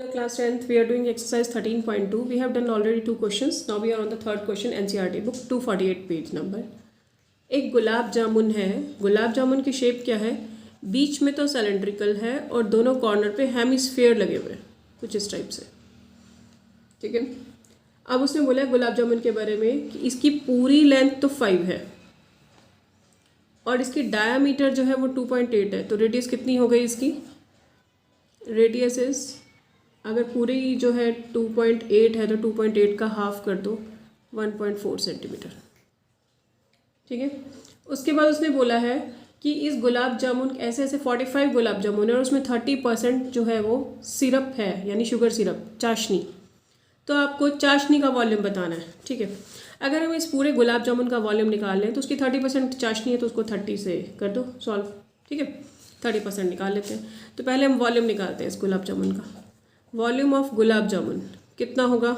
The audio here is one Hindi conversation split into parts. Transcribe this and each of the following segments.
Class 10th, we are doing exercise 13.2. We have done already 2 questions. Now we are on the third question, NCERT book 248 page number. एक गुलाब जामुन है. गुलाब जामुन की शेप क्या है? बीच में तो सिलेंड्रिकल है और दोनों कॉर्नर पे हेमिस्फेयर लगे हुए हैं, कुछ इस टाइप से. ठीक है. अब उसने बोला गुलाब जामुन के बारे में कि इसकी पूरी लेंथ तो 5 है और इसकी डायामीटर जो है वो 2.8 है. तो रेडियस कितनी हो गई इसकी? रेडियस इज, अगर पूरी जो है 2.8 है तो 2.8 का हाफ कर दो, 1.4 सेंटीमीटर. ठीक है. उसके बाद उसने बोला है कि इस गुलाब जामुन ऐसे ऐसे 45 गुलाब जामुन है और उसमें 30% जो है वो सिरप है, यानी शुगर सिरप, चाशनी. तो आपको चाशनी का वॉल्यूम बताना है. ठीक है. अगर हम इस पूरे गुलाब जामुन का वॉल्यूम निकाल लें तो उसकी 30% चाशनी है तो उसको 30 से कर दो सॉल्व. ठीक है. 30% निकाल लेते हैं. तो पहले हम वॉल्यूम निकालते हैं इस गुलाब जामुन का. वॉल्यूम ऑफ गुलाब जामुन कितना होगा?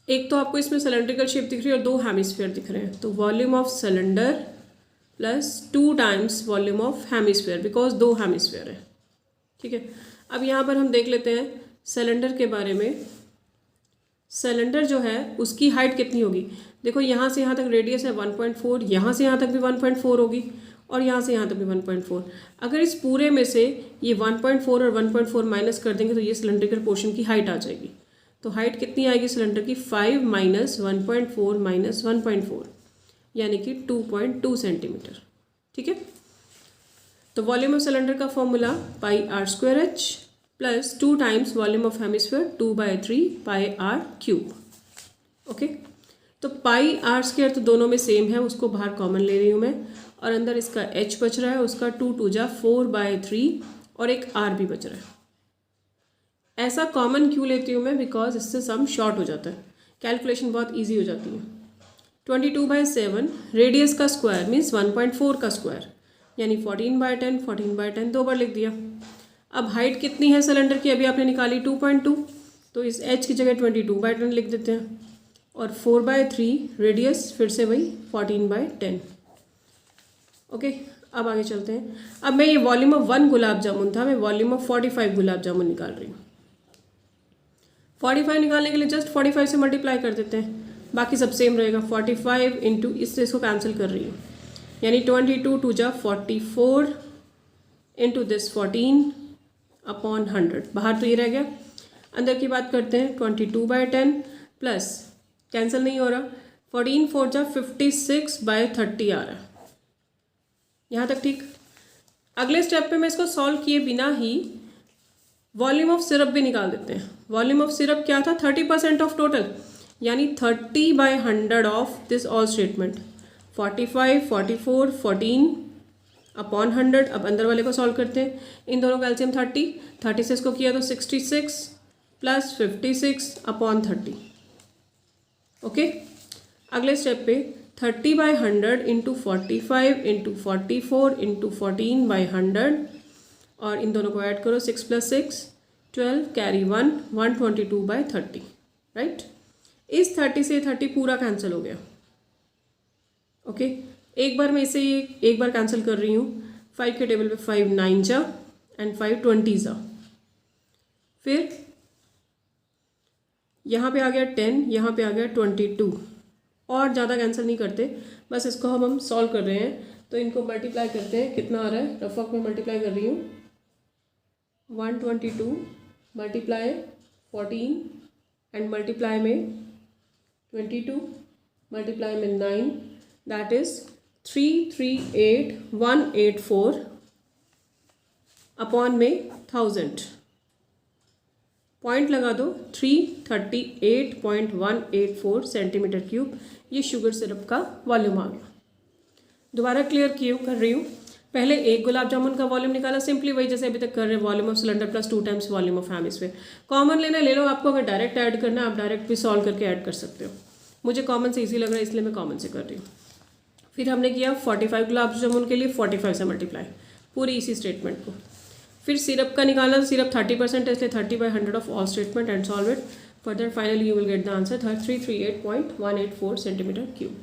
एक तो आपको इसमें सिलेंड्रिकल शेप दिख रही है और 2 हेमिस्फीयर दिख रहे हैं. तो volume of cylinder plus 2 times volume of hemisphere, because 2 hemisphere है. ठीक है. अब यहाँ पर हम देख लेते हैं सिलेंडर के बारे में. सिलेंडर जो है उसकी हाइट कितनी होगी? देखो यहाँ से यहाँ तक रेडियस है 1.4, यहाँ से यहाँ तक भी 1.4 होगी और यहाँ से यहाँ तक भी 1.4. अगर इस पूरे में से ये 1.4 और 1.4 माइनस कर देंगे तो ये सिलेंड्रिकल पोर्शन की हाइट आ जाएगी. तो हाइट कितनी आएगी सिलेंडर की? 5 माइनस 1.4 माइनस 1.4, यानी कि 2.2 सेंटीमीटर. ठीक है. तो वॉल्यूम ऑफ सिलेंडर का formula πr² plus 2 times volume of hemisphere 2/3 πr³. Okay. तो πr² तो दोनों में सेम है, उसको बाहर कॉमन ले रही हूँ मैं और अंदर इसका h बच रहा है, उसका 2 2 जा 4/3 और एक r भी बच रहा है. ऐसा कॉमन क्यों लेती हूँ मैं? बिकॉज इससे सम शॉर्ट हो जाता है, कैलकुलेशन बहुत इजी हो जाती है. 22/7 रेडियस का स्क्वायर मीन्स 1.4 का स्क्वायर, यानी 14/10. 14/10 दो बार लिख दिया. अब हाइट कितनी है सिलेंडर की? अभी आपने निकाली 2.2, तो इस h की जगह 22/10 लिख देते हैं और 4/3 रेडियस, फिर से वही 14/10. ओके. अब आगे चलते हैं. अब मैं ये वॉल्यूम ऑफ 1 गुलाब जामुन था, मैं वॉल्यूम ऑफ 45 गुलाब जामुन निकाल रही हूँ. 45 निकालने के लिए जस्ट 45 से मल्टीप्लाई कर देते हैं, बाकी सब सेम रहेगा. 45 इंटू, इसको कैंसिल कर रही हूँ, यानी 22 2 जा 44 इंटू दिस 14 अपॉन 100. बाहर तो ये रह गया. अंदर की बात करते हैं. 22/10 प्लस, कैंसिल नहीं हो रहा, 14 4 जा 56/30 आ रहा है. यहाँ तक ठीक. अगले स्टेप पे मैं इसको सॉल्व किए बिना ही वॉल्यूम ऑफ सिरप भी निकाल देते हैं. वॉल्यूम ऑफ सिरप क्या था? 30% ऑफ टोटल, यानी 30/100 of this all statement. 45 44 14 upon 100. अब अंदर वाले को सॉल्व करते हैं. इन दोनों का एलसीएम 30 से इसको किया तो 66 प्लस 56 अपॉन 30. ओके. अगले स्टेप पे 30/100 इंटू 45 इंटू 44 इंटू 14/100 और इन दोनों को ऐड करो. 6 + 6 12, कैरी 1, 122/30. राइट. इस 30 से 30 पूरा कैंसिल हो गया. ओके. एक बार मैं इसे एक बार कैंसिल कर रही हूँ. 5 के टेबल पे 5 9 जा एंड 5 20 जा. फिर यहाँ पे आ गया 10, यहाँ पे आ गया 22. और ज़्यादा कैंसिल नहीं करते, बस इसको हम सॉल्व कर रहे हैं. तो इनको मल्टीप्लाई करते हैं. कितना आ रहा है? रफ वर्क में मल्टीप्लाई कर रही हूँ. 122 मल्टीप्लाई 14 एंड मल्टीप्लाई में 22 मल्टीप्लाई में 9, दैट इज़ 338184 अपॉन में 1000. पॉइंट लगा दो. 338.184 सेंटीमीटर क्यूब ये शुगर सिरप का वॉल्यूम आ गया. दोबारा क्लियर कर रही हूँ. पहले एक गुलाब जामुन का वॉल्यूम निकाला, सिंपली वही जैसे अभी तक कर रहे हैं. Volume of cylinder plus 2 times volume of hemisphere. Common लेना ले लो. आपको अगर डायरेक्ट ऐड करना है आप डायरेक्ट भी सॉल्व करके ऐड कर सकते हो. मुझे कॉमन से ईजी लग रहा है इसलिए मैं कॉमन से कर रही हूँ. फिर हमने किया 45 गुलाब जामुन के लिए 45 से मल्टीप्लाई पूरी इसी स्टेटमेंट को. फिर सिरप का निकाला. सिरप 30% है इसलिए 30/100 of all statement and solve it. Further finally you will get the answer 338.184 centimetre cube.